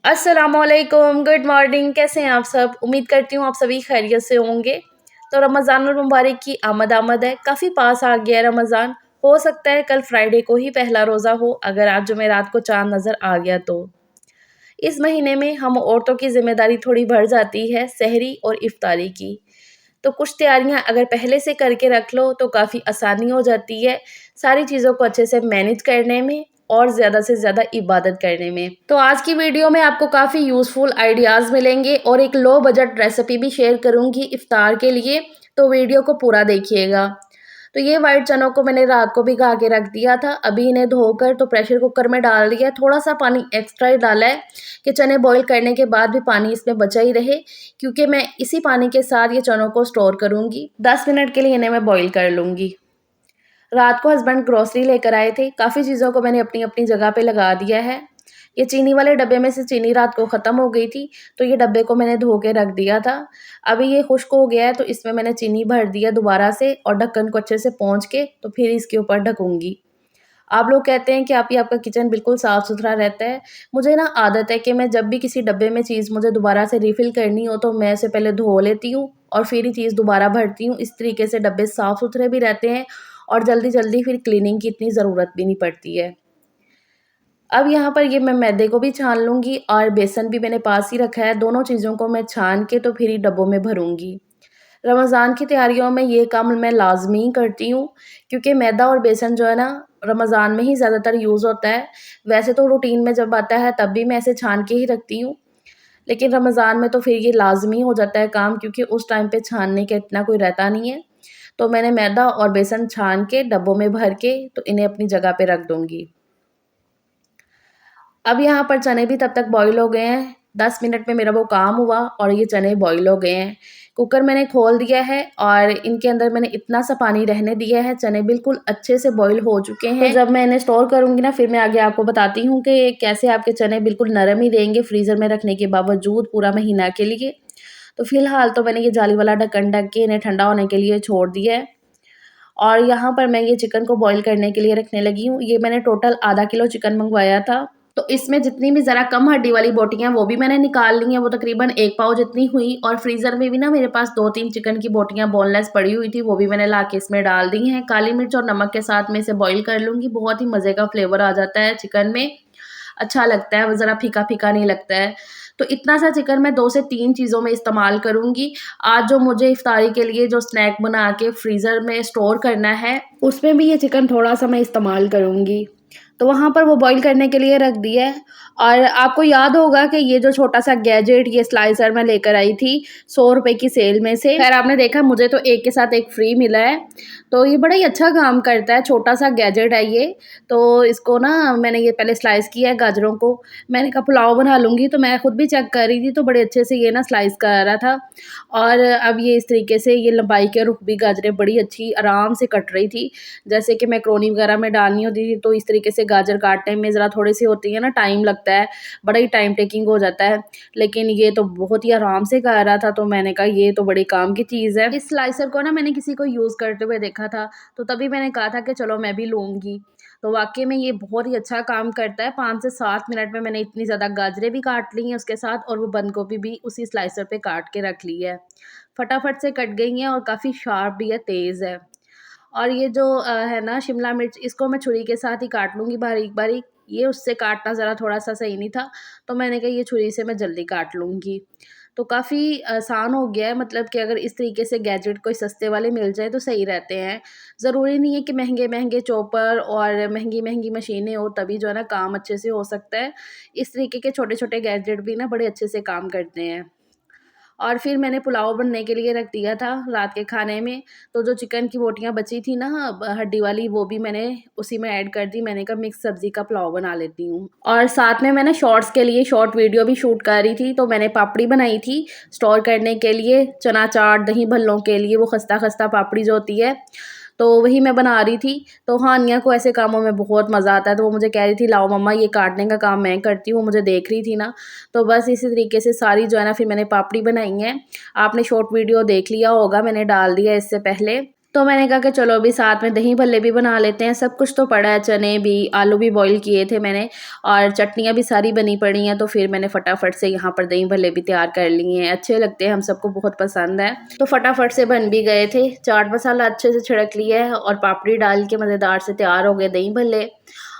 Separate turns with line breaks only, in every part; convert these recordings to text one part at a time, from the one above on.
अस्सलामुअलैकुम, good morning. कैसे हैं आप सब? उम्मीद करती हूँ आप सभी खैरियत से होंगे। तो रमज़ानुल मुबारक की आमद है। काफ़ी पास आ गया है रमज़ान। हो सकता है कल फ्राइडे को ही पहला रोज़ा हो, अगर आज जुमेरात को चाँद नज़र आ गया तो। इस महीने में हम औरतों की ज़िम्मेदारी थोड़ी बढ़ जाती है सहरी और इफ्तारी की। तो कुछ तैयारियां अगर पहले से करके रख लो तो काफ़ी आसानी हो जाती है सारी चीज़ों को अच्छे से मैनेज करने में और ज़्यादा से ज़्यादा इबादत करने में। तो आज की वीडियो में आपको काफ़ी यूज़फुल आइडियाज़ मिलेंगे और एक लो बजट रेसिपी भी शेयर करूँगी इफ्तार के लिए, तो वीडियो को पूरा देखिएगा। तो ये वाइट चनों को मैंने रात को भिगा के रख दिया था। अभी इन्हें धोकर तो प्रेशर कुकर में डाल दिया है। थोड़ा-सा पानी एक्स्ट्रा ही डाला है कि चने बॉईल करने के बाद भी पानी इसमें बचा ही रहे, क्योंकि मैं इसी पानी के साथ ये चनों को स्टोर करूँगी। 10 मिनट के लिए इन्हें मैं बॉईल कर लूँगी। रात को हस्बैंड ग्रोसरी लेकर आए थे। काफ़ी चीज़ों को मैंने अपनी-अपनी जगह पे लगा दिया है। ये चीनी वाले डब्बे में से चीनी रात को ख़त्म हो गई थी, तो ये डब्बे को मैंने धो के रख दिया था। अभी ये खुश्क हो गया है, तो इसमें मैंने चीनी भर दिया दोबारा से और ढक्कन को अच्छे से पोंछ के तो फिर इसके ऊपर ढकूँगी। आप लोग कहते हैं कि आप ही आपका किचन बिल्कुल साफ़-सुथरा रहता है। मुझे ना आदत है कि मैं जब भी किसी डब्बे में चीज़ मुझे दोबारा से रिफ़िल करनी हो, तो मैं उसे पहले धो लेती हूँ और फिर ही चीज़ दोबारा भरती हूँ। इस तरीके से डब्बे साफ़-सुथरे भी रहते हैं और जल्दी-जल्दी फिर क्लीनिंग की इतनी ज़रूरत भी नहीं पड़ती है। अब यहाँ पर ये मैं मैदे को भी छान लूँगी और बेसन भी मैंने पास ही रखा है। दोनों चीज़ों को मैं छान के तो फिर ही डब्बों में भरूँगी। रमज़ान की तैयारियों में ये काम मैं लाज़मी करती हूँ, क्योंकि मैदा और बेसन जो है ना रमज़ान में ही ज़्यादातर यूज़ होता है। वैसे तो रूटीन में जब आता है तब भी मैं ऐसे छान के ही रखती हूँ, लेकिन रमज़ान में तो फिर ये लाज़मी हो जाता है काम, क्योंकि उस टाइम पे छानने का इतना कोई रहता नहीं है। तो मैंने मैदा और बेसन छान के डब्बों में भर के तो इन्हें अपनी जगह पे रख दूँगी। अब यहाँ पर चने भी तब तक बॉईल हो गए हैं। 10 मिनट में मेरा वो काम हुआ और ये चने बॉईल हो गए हैं। कुकर मैंने खोल दिया है और इनके अंदर मैंने इतना सा पानी रहने दिया है। चने बिल्कुल अच्छे से बॉईल हो चुके हैं। तो जब मैं इन्हें स्टोर करूँगी ना, फिर मैं आगे आपको बताती हूँ कि कैसे आपके चने बिल्कुल नरम ही रहेंगे फ्रीज़र में रखने के बावजूद पूरा महीना के लिए। तो फ़िलहाल तो मैंने ये जाली वाला ढक्कन ढक के इन्हें ठंडा होने के लिए छोड़ दिया है। और यहाँ पर मैं ये चिकन को बॉईल करने के लिए रखने लगी हूँ। ये मैंने टोटल आधा किलो चिकन मँगवाया था। तो इसमें जितनी भी ज़रा कम हड्डी वाली बोटियाँ वो भी मैंने निकाल ली हैं। वो तकरीबन 1 पाव जितनी हुई और फ्रीज़र में भी ना मेरे पास 2-3 चिकन की बोटियाँ बोनलेस पड़ी हुई थी, वो भी मैंने लाके इसमें डाल दी हैं। काली मिर्च और नमक के साथ मैं इसे बॉईल कर लूँगी। बहुत ही मज़े का फ्लेवर आ जाता है चिकन में, अच्छा लगता है, वो ज़रा फीका-फीका नहीं लगता है। तो इतना सा चिकन मैं 2 से 3 चीज़ों में इस्तेमाल करूँगी। आज जो मुझे इफ्तारी के लिए जो स्नैक बना के फ्रीज़र में स्टोर करना है, उसमें भी ये चिकन थोड़ा-सा मैं इस्तेमाल करूँगी। तो वहाँ पर वो बॉईल करने के लिए रख दिया है। और आपको याद होगा कि ये जो छोटा-सा गैजेट ये स्लाइसर मैं लेकर आई थी ₹100 की सेल में से। ख़ैर आपने देखा मुझे तो एक के साथ एक फ्री मिला है। तो ये बड़ा ही अच्छा काम करता है, छोटा-सा गैजेट है ये। तो इसको ना मैंने ये पहले स्लाइस किया है गाजरों को। मैंने कहा पुलाव बना लूँगी, तो मैं खुद भी चेक कर रही थी तो बड़े अच्छे से ये ना स्लाइस कर रहा था। और अब ये इस तरीके से ये लंबाई के रुख भी गाजरें बड़ी अच्छी आराम से कट रही थी। जैसे कि मैकरोनी वगैरह में डालनी होती थी तो इस तरीके से गाजर काटने में ज़रा थोड़ी-सी होती है ना, टाइम लगता है, बड़ा ही टाइम टेकिंग हो जाता है। लेकिन ये तो बहुत ही आराम से कर रहा था, तो मैंने कहा ये तो बड़े काम की चीज़ है। इस स्लाइसर को ना मैंने किसी को यूज़ करते हुए देखा था, तो तभी मैंने कहा था कि चलो मैं भी लूँगी। तो वाक़ई में ये बहुत ही अच्छा काम करता है। 5 से 7 मिनट में मैंने इतनी ज़्यादा गाजरें भी काट ली हैं उसके साथ और वो बंद गोभी भी उसी स्लाइसर पे काट के रख ली है। फटाफट से कट गई हैं और काफ़ी शार्प भी है, तेज़ है। और ये जो है ना शिमला मिर्च, इसको मैं छुरी के साथ ही काट लूँगी बारीक-बारीक। ये उससे काटना ज़रा थोड़ा-सा सही नहीं था, तो मैंने कहा ये छुरी से मैं जल्दी काट लूँगी। तो काफ़ी आसान हो गया है, मतलब कि अगर इस तरीके से गैजेट कोई सस्ते वाले मिल जाएँ तो सही रहते हैं। ज़रूरी नहीं है कि महँगे-महँगे चॉपर और महँगी-महँगी मशीनें हो तभी जो है ना काम अच्छे से हो सकता है। इस तरीके के छोटे-छोटे गैजेट भी ना बड़े अच्छे से काम करते हैं। और फिर मैंने पुलाव बनने के लिए रख दिया था रात के खाने में। तो जो चिकन की बोटियाँ बची थी ना हड्डी वाली, वो भी मैंने उसी में ऐड कर दी। मैंने कहा मिक्स सब्ज़ी का पुलाव बना लेती हूँ। और साथ में मैंने शॉर्ट्स के लिए शॉर्ट वीडियो भी शूट कर रही थी, तो मैंने पापड़ी बनाई थी स्टोर करने के लिए, चना चाट, दही भल्लों के लिए वो खस्ता-खस्ता पापड़ी जो होती है, तो वही मैं बना रही थी। तो हानिया को ऐसे कामों में बहुत मज़ा आता है, तो वो मुझे कह रही थी लाओ मम्मा ये काटने का काम मैं करती हूँ, वो मुझे देख रही थी ना। तो बस इसी तरीके से सारी जो है ना फिर मैंने पापड़ी बनाई है। आपने शॉर्ट वीडियो देख लिया होगा, मैंने डाल दिया इससे पहले। तो मैंने कहा कि चलो अभी साथ में दही भल्ले भी बना लेते हैं। सब कुछ तो पड़ा है, चने भी, आलू भी बॉईल किए थे मैंने और चटनियाँ भी सारी बनी पड़ी हैं। तो फिर मैंने फटाफट से यहाँ पर दही भल्ले भी तैयार कर लिए हैं। अच्छे लगते हैं, हम सबको बहुत पसंद है। तो फटाफट से बन भी गए थे। चाट मसाला अच्छे से छिड़क लिया है और पापड़ी डाल के मज़ेदार से तैयार हो गए दही भल्ले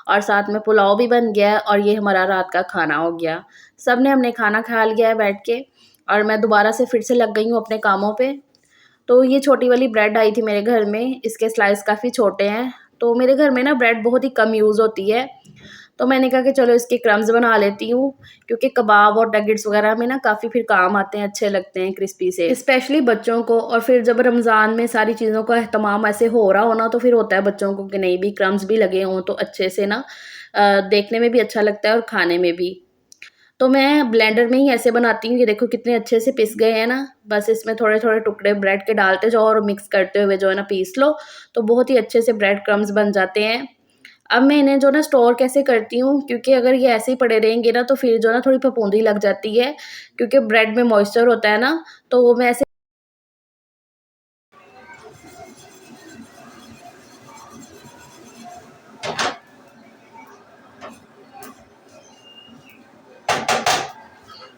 और साथ में पुलाव भी बन गया है और ये हमारा रात का खाना हो गया। सब ने हमने खाना खा लिया है बैठ के और मैं दोबारा से फिर से लग गई हूँ अपने कामों पे। तो ये छोटी वाली ब्रेड आई थी मेरे घर में, इसके स्लाइस काफ़ी छोटे हैं। तो मेरे घर में ना ब्रेड बहुत ही कम यूज़ होती है, तो मैंने कहा कि चलो इसके क्रम्स बना लेती हूँ, क्योंकि कबाब और नगेट्स वगैरह में ना काफ़ी फिर काम आते हैं, अच्छे लगते हैं क्रिस्पी से, स्पेशली बच्चों को। और फिर जब रमज़ान में सारी चीज़ों का एहतमाम ऐसे हो रहा हो ना, तो फिर होता है बच्चों को कि नहीं भी क्रम्स भी लगे हों तो अच्छे से ना देखने में भी अच्छा लगता है और खाने में भी। तो मैं ब्लेंडर में ही ऐसे बनाती हूँ, ये देखो कितने अच्छे से पिस गए हैं ना। बस इसमें थोड़े-थोड़े टुकड़े ब्रेड के डालते जाओ और मिक्स करते हुए जो है ना पीस लो, तो बहुत ही अच्छे से ब्रेड क्रम्स बन जाते हैं। अब मैं इन्हें जो ना स्टोर कैसे करती हूँ, क्योंकि अगर ये ऐसे ही पड़े रहेंगे ना तो फिर जो है ना थोड़ी फफूंदी लग जाती है, क्योंकि ब्रेड में मॉइस्चर होता है ना, तो वो मैं ऐसे।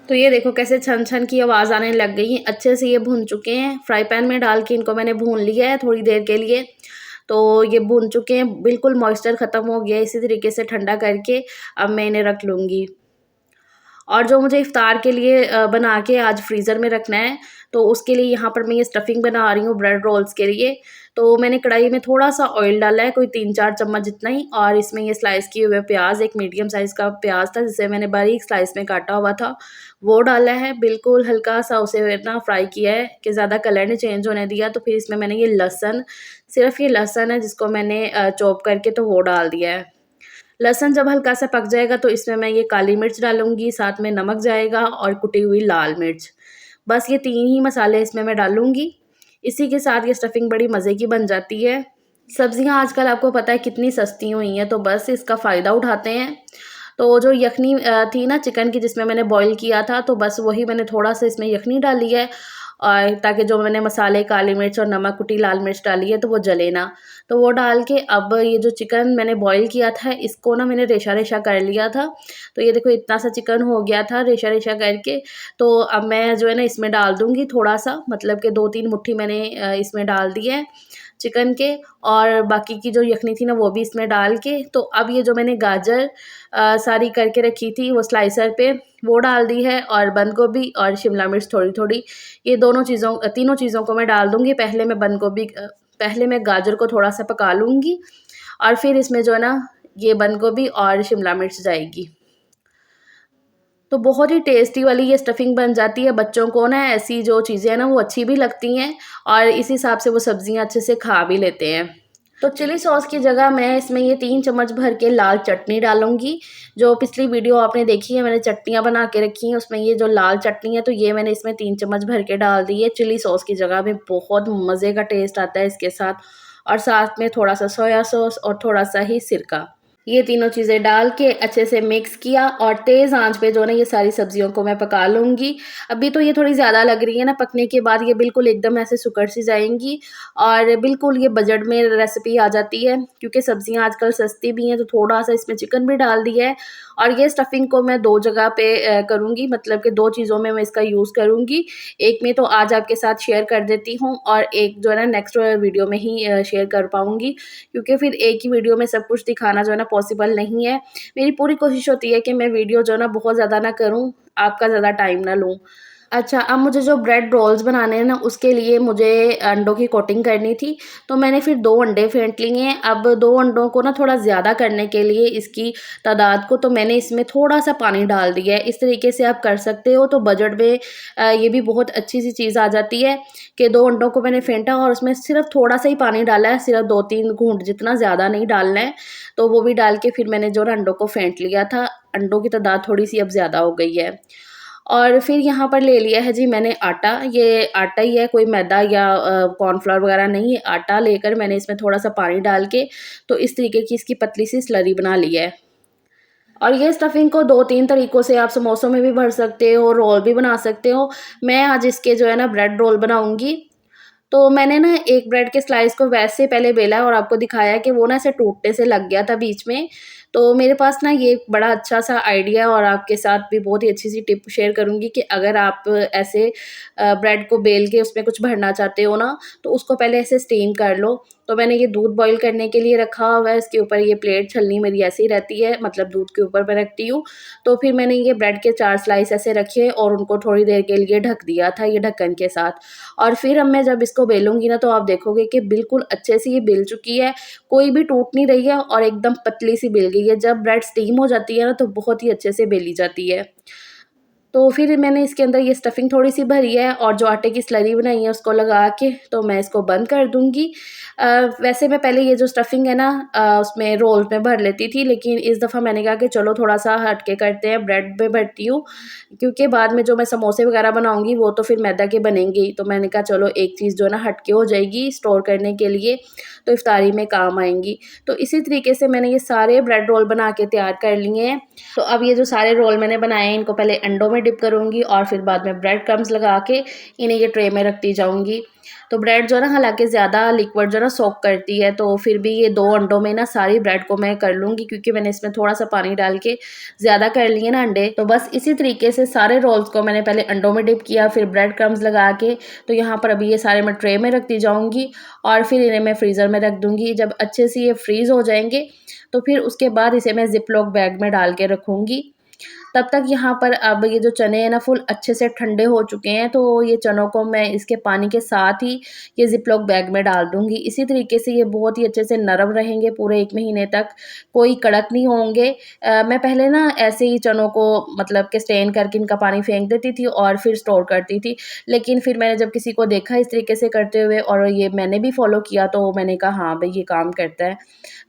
तो ये देखो कैसे छन-छन की आवाज़ आने लग गई है, अच्छे से ये भुन चुके हैं। फ्राई पैन में डाल के इनको मैंने भून लिया है थोड़ी देर के लिए, तो ये भुन चुके हैं, बिल्कुल मॉइस्चर ख़त्म हो गया है। इसी तरीके से ठंडा करके अब मैं इन्हें रख लूँगी। और जो मुझे इफ्तार के लिए बना के आज फ्रीज़र में रखना है, तो उसके लिए यहाँ पर मैं ये स्टफ़िंग बना रही हूँ ब्रेड रोल्स के लिए। तो मैंने कढ़ाई में थोड़ा-सा ऑयल डाला है, कोई 3-4 चम्मच जितना ही, और इसमें ये स्लाइस किए हुए प्याज़, एक मीडियम साइज़ का प्याज़ था जिसे मैंने बारीक स्लाइस में काटा हुआ था, वो डाला है। बिल्कुल हल्का-सा उसे ना फ्राई किया है कि ज़्यादा कलर नहीं चेंज होने दिया। तो फिर इसमें मैंने ये लहसुन, सिर्फ़ ये लहसुन है जिसको मैंने चॉप करके तो वो डाल दिया है। लहसुन जब हल्का सा पक जाएगा तो इसमें मैं ये काली मिर्च डालूँगी, साथ में नमक जाएगा और कुटी हुई लाल मिर्च। बस ये 3 ही मसाले इसमें मैं डालूँगी। इसी के साथ ये स्टफ़िंग बड़ी मज़े की बन जाती है। सब्ज़ियाँ आजकल आपको पता है कितनी सस्ती हुई हैं, तो बस इसका फ़ायदा उठाते हैं। तो जो यखनी थी ना चिकन की जिसमें मैंने बॉयल किया था, तो बस वही मैंने थोड़ा-सा इसमें यखनी डाली है, और ताकि जो मैंने मसाले काली मिर्च और नमक, कुटी लाल मिर्च डाली है तो वो जले ना। तो वो डाल के अब ये जो चिकन मैंने बॉयल किया था इसको ना मैंने रेशा-रेशा कर लिया था। तो ये देखो इतना सा चिकन हो गया था रेशा-रेशा करके। तो अब मैं जो है ना इसमें डाल दूँगी थोड़ा-सा, मतलब कि 2-3 मुट्ठी मैंने इसमें डाल दी है चिकन के, और बाकी की जो यखनी थी ना वो भी इसमें डाल के। तो अब ये जो मैंने गाजर सारी करके रखी थी वो स्लाइसर पे वो डाल दी है, और बंद गोभी और शिमला मिर्च थोड़ी-थोड़ी, ये तीनों चीज़ों को मैं डाल दूँगी। पहले मैं गाजर को थोड़ा-सा पका लूँगी और फिर इसमें जो है ना ये बंद गोभी और शिमला मिर्च जाएगी। तो बहुत ही टेस्टी वाली ये स्टफ़िंग बन जाती है। बच्चों को ना ऐसी जो चीज़ें हैं ना वो अच्छी भी लगती हैं और इस हिसाब से वो सब्ज़ियाँ अच्छे से खा भी लेते हैं। तो चिली सॉस की जगह मैं इसमें ये 3 चम्मच भर के लाल चटनी डालूँगी। जो पिछली वीडियो आपने देखी है, मैंने चटनियाँ बना के रखी हैं, उसमें ये जो लाल चटनी है तो ये मैंने इसमें 3 चम्मच भर के डाल दी है चिली सॉस की जगह में। बहुत मज़े का टेस्ट आता है इसके साथ, और साथ में थोड़ा-सा सोया सॉस और थोड़ा-सा ही सिरका। ये तीनों चीज़ें डाल के अच्छे से मिक्स किया और तेज़ आंच पे जो है ना ये सारी सब्जियों को मैं पका लूँगी। अभी तो ये थोड़ी ज़्यादा लग रही है ना, पकने के बाद ये बिल्कुल एकदम ऐसे सुकड़ सी जाएँगी और बिल्कुल ये बजट में रेसिपी आ जाती है, क्योंकि सब्जियाँ आजकल सस्ती भी हैं। तो थोड़ा-सा इसमें चिकन भी डाल दिया है और ये स्टफिंग को मैं 2 जगह पे करूँगी, मतलब कि 2 चीज़ों में मैं इसका यूज़ करूँगी। एक में तो आज आपके साथ शेयर कर देती हूँ और एक जो है ना नेक्स्ट वीडियो में ही शेयर कर पाऊँगी, क्योंकि फिर एक ही वीडियो में सब कुछ दिखाना जो है ना पॉसिबल नहीं है। मेरी पूरी कोशिश होती है कि मैं वीडियो जो है ना बहुत ज़्यादा ना करूँ, आपका ज़्यादा टाइम ना लूँ। अच्छा, अब मुझे जो ब्रेड रोल्स बनाने हैं ना, उसके लिए मुझे अंडों की कोटिंग करनी थी, तो मैंने फिर 2 अंडे फेंट लिए हैं। अब 2 अंडों को ना थोड़ा ज़्यादा करने के लिए इसकी तादाद को, तो मैंने इसमें थोड़ा-सा पानी डाल दिया है। इस तरीके से आप कर सकते हो, तो बजट में ये भी बहुत अच्छी-सी चीज़ आ जाती है कि 2 अंडों को मैंने फेंटा और उसमें सिर्फ़ थोड़ा-सा ही पानी डाला है, सिर्फ़ 2-3 घूँट जितना, ज़्यादा नहीं डालना है। तो वो भी डाल के फिर मैंने जो है अंडों को फेंट लिया था। अंडों की तादाद थोड़ी-सी अब ज़्यादा हो गई है। और फिर यहाँ पर ले लिया है जी मैंने आटा। ये आटा ही है, कोई मैदा या कॉर्नफ्लोर वगैरह नहीं है। आटा लेकर मैंने इसमें थोड़ा-सा पानी डाल के तो इस तरीके की इसकी पतली सी स्लरी बना ली है। और ये स्टफिंग को 2-3 तरीकों से आप समोसों में भी भर सकते हो, रोल भी बना सकते हो। मैं आज इसके जो है ना ब्रेड रोल बनाऊँगी। तो मैंने ना एक ब्रेड के स्लाइस को वैसे पहले बेला और आपको दिखाया कि वो ना ऐसे टूटने से लग गया था बीच में। तो मेरे पास ना ये बड़ा अच्छा-सा आइडिया और आपके साथ भी बहुत ही अच्छी-सी टिप शेयर करूँगी कि अगर आप ऐसे ब्रेड को बेल के उसमें कुछ भरना चाहते हो ना, तो उसको पहले ऐसे स्टीम कर लो। तो मैंने ये दूध बॉयल करने के लिए रखा हुआ है, इसके ऊपर ये प्लेट छलनी मेरी ऐसे ही रहती है, मतलब दूध के ऊपर मैं रखती हूँ। तो फिर मैंने ये ब्रेड के 4 स्लाइस ऐसे रखे और उनको थोड़ी देर के लिए ढक दिया था ये ढक्कन के साथ। और फिर अब मैं जब इसको बेलूँगी ना तो आप देखोगे कि बिल्कुल अच्छे से ये बेल चुकी है, कोई भी टूट नहीं रही है और एकदम पतली सी बेल गई है। जब ब्रेड स्टीम हो जाती है ना तो बहुत ही अच्छे से बेली जाती है। तो फिर मैंने इसके अंदर ये स्टफिंग थोड़ी-सी भरी है और जो आटे की स्लरी बनाई है उसको लगा के तो मैं इसको बंद कर दूँगी। वैसे मैं पहले ये जो स्टफिंग है ना उसमें रोल्स में भर लेती थी, लेकिन इस दफ़ा मैंने कहा कि चलो थोड़ा-सा हट के करते हैं, ब्रेड पे भरती हूँ, क्योंकि बाद में जो मैं समोसे वगैरह बनाऊँगी वो तो फिर मैदा के बनेंगे ही। तो मैंने कहा चलो एक चीज़ जो है ना हट के हो जाएगी स्टोर करने के लिए, तो इफ्तारी में काम आएँगी। तो इसी तरीके से मैंने ये सारे ब्रेड रोल बना के तैयार कर लिए हैं। तो अब ये जो सारे रोल मैंने बनाए हैं इनको पहले अंडों में डिप करूँगी और फिर बाद में ब्रेड क्रम्ब्स लगा के इन्हें ये ट्रे में रखती जाऊँगी। तो ब्रेड जो है ना हालाँकि ज़्यादा लिक्विड जो है ना सोक करती है, तो फिर भी ये 2 अंडों में ना सारी ब्रेड को मैं कर लूँगी, क्योंकि मैंने इसमें थोड़ा-सा पानी डाल के ज़्यादा कर लिए ना अंडे। तो बस इसी तरीके से सारे रोल्स को मैंने पहले अंडों में डिप किया, फिर ब्रेड क्रम्ब्स लगा के तो यहाँ पर अभी ये सारे मैं ट्रे में रखती जाऊँगी और फिर इन्हें मैं फ्रीज़र में रख दूँगी। जब अच्छे से ये फ्रीज़ हो जाएँगे तो फिर उसके बाद इसे मैं ज़िप-लॉक बैग में डाल के रखूँगी। तब तक यहाँ पर अब ये जो चने हैं ना फुल अच्छे से ठंडे हो चुके हैं, तो ये चनों को मैं इसके पानी के साथ ही ये ज़िप-लॉक बैग में डाल दूँगी। इसी तरीके से ये बहुत ही अच्छे से नरम रहेंगे पूरे 1 महीने तक, कोई कड़क नहीं होंगे। मैं पहले ना ऐसे ही चनों को मतलब कि स्ट्रेन करके इनका पानी फेंक देती थी और फिर स्टोर करती थी। लेकिन फिर मैंने जब किसी को देखा इस तरीके से करते हुए और ये मैंने भी फ़ॉलो किया, तो मैंने कहा हाँ, भई ये काम करता है।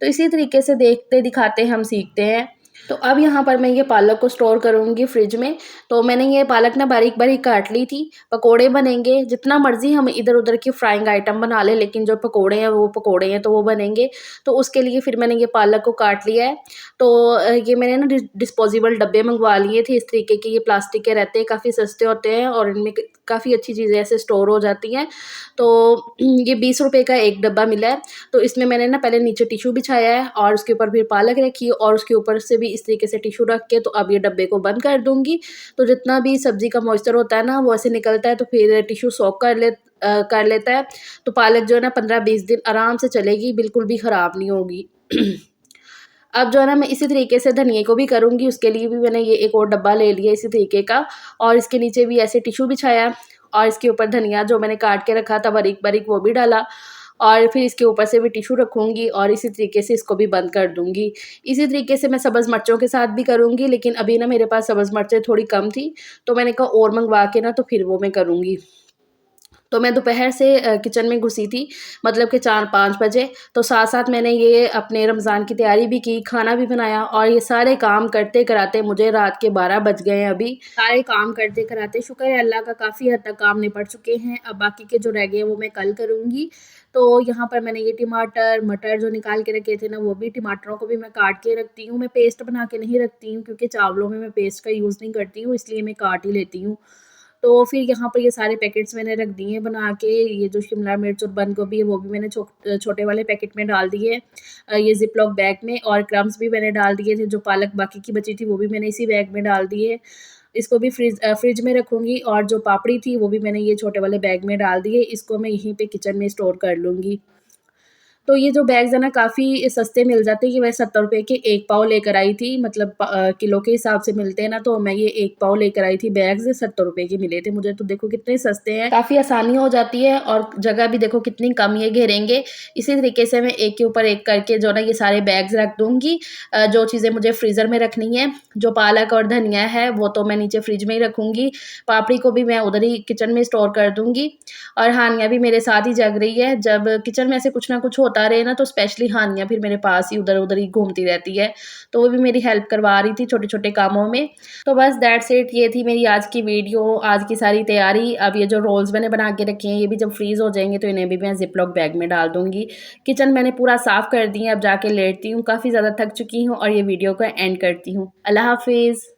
तो इसी तरीके से देखते दिखाते हम सीखते हैं। तो अब यहाँ पर मैं ये पालक को स्टोर करूँगी फ्रिज में। तो मैंने ये पालक ना बारीक-बारीक काट ली थी। पकोड़े बनेंगे, जितना मर्ज़ी हम इधर-उधर की फ्राइंग आइटम बना लें, लेकिन जो पकोड़े हैं वो पकोड़े हैं तो वो बनेंगे। तो उसके लिए फिर मैंने ये पालक को काट लिया है। तो ये मैंने ना डिस्पोज़ेबल डब्बे मँगवा लिए थे इस तरीके के, ये प्लास्टिक के रहते हैं, काफ़ी सस्ते होते हैं और इनमें क काफ़ी अच्छी चीज़ें ऐसे स्टोर हो जाती हैं। तो ये ₹20 का 1 डब्बा मिला है। तो इसमें मैंने ना पहले नीचे टिश्यू बिछाया है और उसके ऊपर फिर पालक रखी और उसके ऊपर से भी इस तरीके से टिश्यू रख के तो अब ये डब्बे को बंद कर दूँगी। तो जितना भी सब्ज़ी का मॉइस्चर होता है ना वो ऐसे निकलता है, तो फिर टिश्यू सोक कर लेता है। तो पालक जो है ना 15-20 दिन आराम से चलेगी, बिल्कुल भी ख़राब नहीं होगी। अब जो है ना मैं इसी तरीके से धनिये को भी करूँगी, उसके लिए भी मैंने ये एक और डब्बा ले लिया इसी तरीके का और इसके नीचे भी ऐसे टिश्यू बिछाया और इसके ऊपर धनिया जो मैंने काट के रखा था बारीक-बारीक वो भी डाला और फिर इसके ऊपर से भी टिश्यू रखूँगी और इसी तरीके से इसको भी बंद कर दूँगी। इसी तरीके से मैं सब्ज़ मिर्चों के साथ भी करूँगी, लेकिन अभी ना मेरे पास सब्ज़ मिर्चें थोड़ी कम थी, तो मैंने कहा और मँगवा के ना तो फिर वो मैं करूँगी। तो मैं दोपहर से किचन में घुसी थी, मतलब कि 4-5 बजे, तो साथ-साथ मैंने ये अपने रमज़ान की तैयारी भी की, खाना भी बनाया और ये सारे काम करते-कराते मुझे रात के 12 बज गए हैं अभी। सारे काम करते-कराते शुक्र है अल्लाह का काफ़ी हद तक काम निपट चुके हैं, अब बाकी के जो रह गए हैं वो मैं कल करूँगी। तो यहाँ पर मैंने ये टमाटर, मटर जो निकाल के रखे थे ना वो भी टमाटरों को भी मैं काट के रखती हूँ, मैं पेस्ट बना के नहीं रखती हूँ क्योंकि चावलों में मैं पेस्ट का यूज़ नहीं करती हूँ, इसलिए मैं काट ही लेती हूँ। तो फिर यहाँ पर ये सारे पैकेट्स मैंने रख दिए हैं बना के, ये जो शिमला मिर्च और बंद गोभी है वो भी मैंने छोटे वाले पैकेट में डाल दिए हैं ये ज़िप-लॉक बैग में और क्रम्ब्स भी मैंने डाल दिए थे, जो पालक बाकी की बची थी वो भी मैंने इसी बैग में डाल दी है। इसको भी फ्रिज में रखूँगी और जो पापड़ी थी वो भी मैंने ये छोटे वाले बैग में डाल दी है, इसको मैं यहीं पे किचन में स्टोर कर लूँगी। तो ये जो बैग्स है ना काफ़ी सस्ते मिल जाते हैं, ये मैं ₹70 के 1 पाव लेकर आई थी, मतलब किलो के हिसाब से मिलते हैं ना, तो मैं ये 1 पाव लेकर आई थी बैग्स, ₹70 के मिले थे मुझे, तो देखो कितने सस्ते हैं, काफ़ी आसानी हो जाती है और जगह भी देखो कितनी कम ये घेरेंगे। इसी तरीके से मैं एक के ऊपर एक करके जो ना ये सारे बैग्स रख दूँगी। जो चीज़ें मुझे फ्रीज़र में रखनी है, जो पालक और धनिया है वो तो मैं नीचे फ्रिज में ही रखूँगी, पापड़ी को भी मैं उधर ही किचन में स्टोर कर दूँगी और हानिया भी मेरे साथ ही जग रही है। जब किचन में ऐसे कुछ ना कुछ होता रहे ना तो स्पेशली हानिया फिर मेरे पास ही उधर-उधर ही घूमती रहती है। तो वो भी मेरी हेल्प करवा रही थी छोटे-छोटे कामों में। तो बस दैट्स इट, ये थी मेरी आज की वीडियो, आज की सारी तैयारी। अब ये जो रोल्स मैंने बना के रखे हैं ये भी जब फ्रीज़ हो जाएँगे तो इन्हें भी मैं ज़िप-लॉक बैग में डाल दूँगी। किचन मैंने पूरा साफ कर दिया है, अब जाके लेटती हूँ, काफ़ी ज़्यादा थक चुकी हूँ और ये वीडियो को एंड करती हूँ। अल्लाह हाफ़िज़।